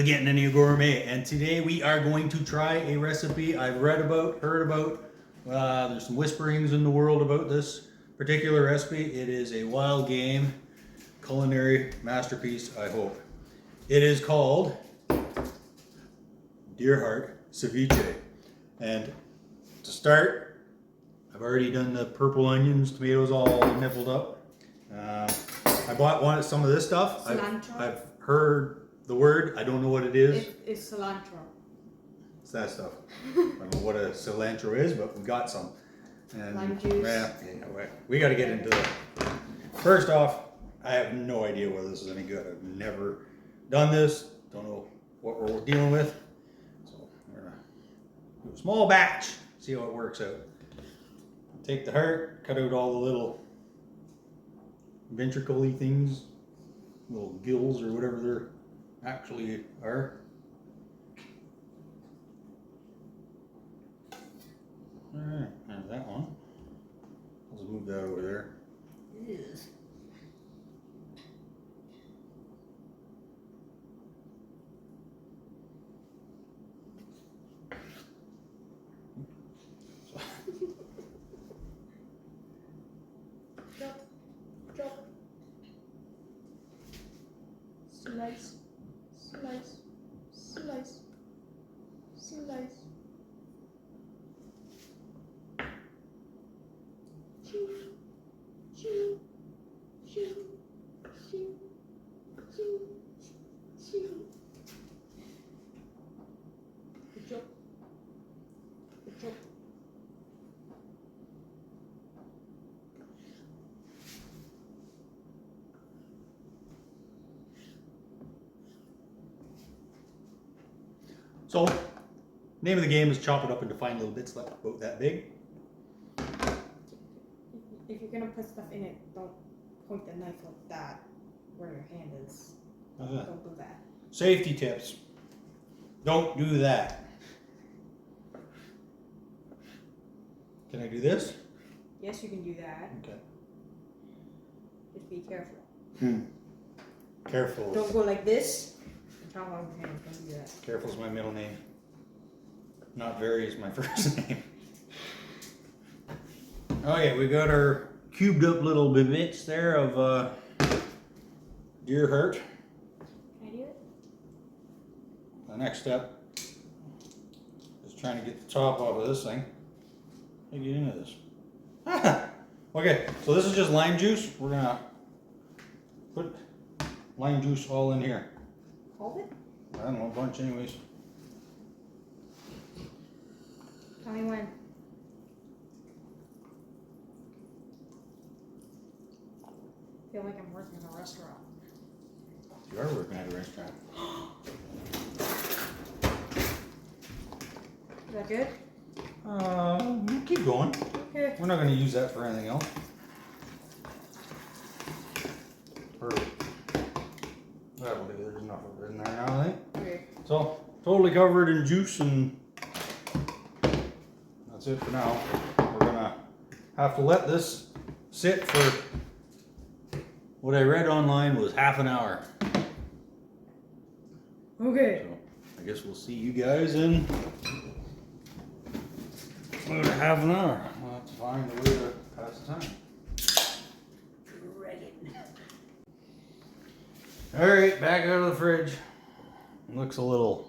the Getting Any Gourmet, and today we are going to try a recipe I've read about, heard about. There's some whisperings in the world about this particular recipe. It is a wild game culinary masterpiece, I hope. It is called Deer Heart Civeche. And to start, I've already done the purple onions, tomatoes all nibbled up. I bought some of this stuff. I've heard the word. I don't know what it is. It's cilantro. It's that stuff. I don't know what a cilantro is, but we got some. And lime juice. Yeah, we got to get into it. First off, I have no idea whether this is any good. I've never done this. Don't know what we're dealing with. So we're gonna do a small batch. See how it works out. Take the heart, cut out all the little ventricle-y things, little gills or whatever they're actually are. Alright, there's that one. Let's move that over there. Yes. Chop. Slice. Chew. Good job. So, name of the game is chop it up into fine little bits like about that big. If you're gonna put stuff in it, don't point the knife like that where your hand is. Don't do that. Safety tips. Don't do that. Can I do this? Yes, you can do that. Okay. Just be careful. Careful. Don't go like this. And chop off your hand. Don't do that. Careful's my middle name. Not very is my first name. Okay, we got our cubed up little bits there of deer heart. Can I do it? The next step is trying to get the top off of this thing. How do you get into this? Okay, so this is just lime juice. We're gonna put lime juice all in here. Hold it? I don't know, a bunch anyways. Tell me when. I feel like I'm working in a restaurant. You are working at a restaurant. Is that good? Keep going. Okay. We're not going to use that for anything else. Perfect. That'll do. There's enough of it in there now, I think. Okay. So, totally covered in juice, and that's it for now. We're going to have to let this sit for what I read online was half an hour. Okay. So, I guess we'll see you guys in about half an hour. We'll have to find a way to pass the time. Alright, back out of the fridge. Looks a little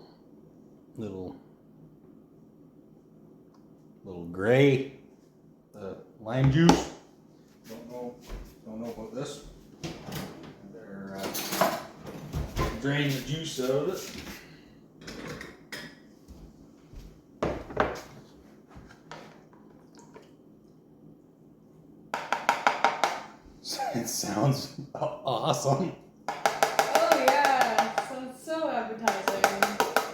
gray. The lime juice. Don't know about this. Better drain the juice out of it. It sounds awesome. Oh yeah, sounds so appetizing.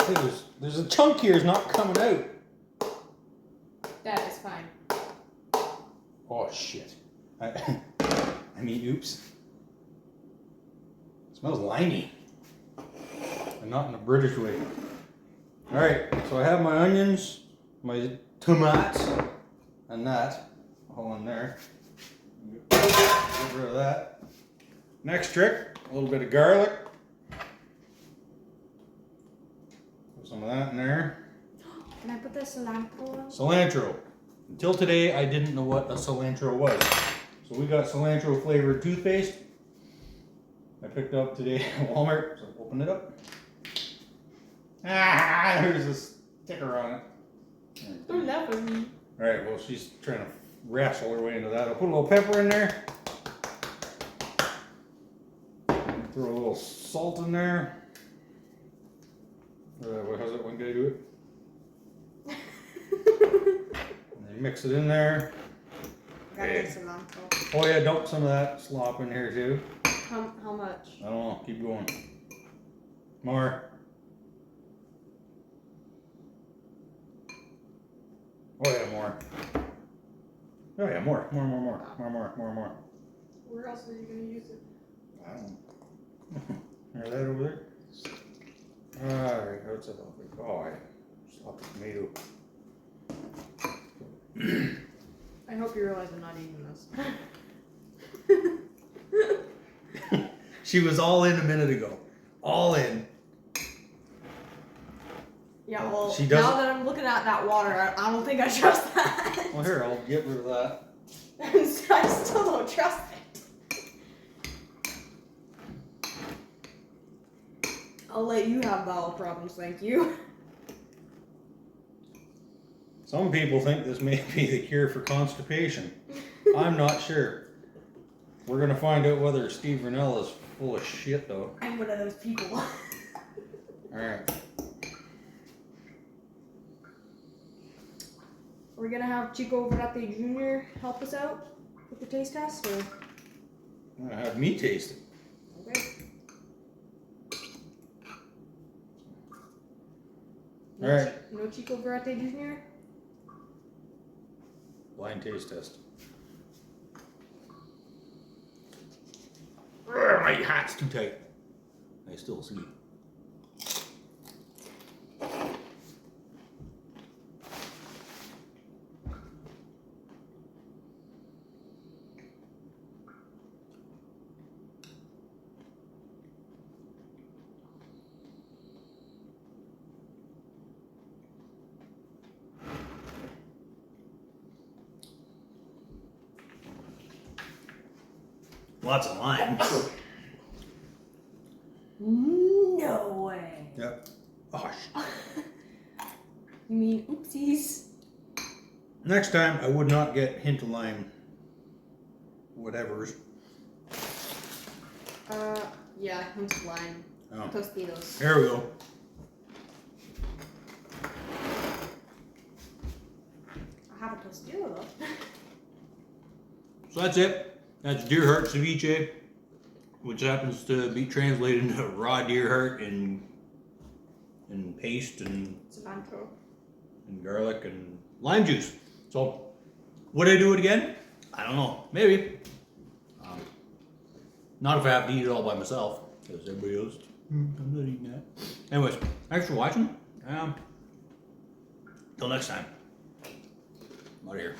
Hey, there's a chunk here is not coming out. That is fine. Oh shit. I mean, oops. It smells limey. And not in a British way. Alright, so I have my onions, my tomatoes, and that all in there. Get rid of that. Next trick, a little bit of garlic. Put some of that in there. Can I put the cilantro on? Cilantro. Until today, I didn't know what a cilantro was. So we got cilantro flavored toothpaste. I picked up today at Walmart. So open it up. Ah, there's a sticker on it. Don't laugh at me. Alright, well, she's trying to wrestle her way into that. I'll put a little pepper in there. Throw a little salt in there. How's that one guy do it? And then mix it in there. Gotta get cilantro. Oh yeah, dump some of that slop in here too. How much? I don't know, keep going. More. Oh yeah, more. Oh yeah, more. More. Where else are you gonna use it? I don't know. Hear that over there? Alright, what's that look like? Oh, I sloppy tomato. I hope you realize I'm not eating this. She was all in a minute ago. All in. Yeah, well, She now doesn't- that I'm looking at that water, I don't think I trust that. Well, here, I'll get rid of that. I still don't trust it. I'll let you have bowel problems, thank you. Some people think this may be the cure for constipation. I'm not sure. We're gonna find out whether Steve Vernell is full of shit, though. I'm one of those people. Alright. We're gonna have Chico Verate Jr. help us out with the taste test, or? I'm gonna have me taste it. Okay. No Alright. No Chico Verate Jr.? Blind taste test. Urgh, my hat's too tight. I still see. Lots of lime. No way. Yep. Oh, You mean oopsies? next time, I would not get hint of lime. Whatever's. Yeah, hint lime. Oh. Tostitos. There we go. I have a tostito though. So that's it. That's deer heart ceviche, which happens to be translated into raw deer heart and paste and Cilantro. garlic and lime juice. So, would I do it again? I don't know. Maybe. Not if I have to eat it all by myself, because everybody else, I'm not eating that. Anyways, thanks for watching. Till next time. I'm out of here.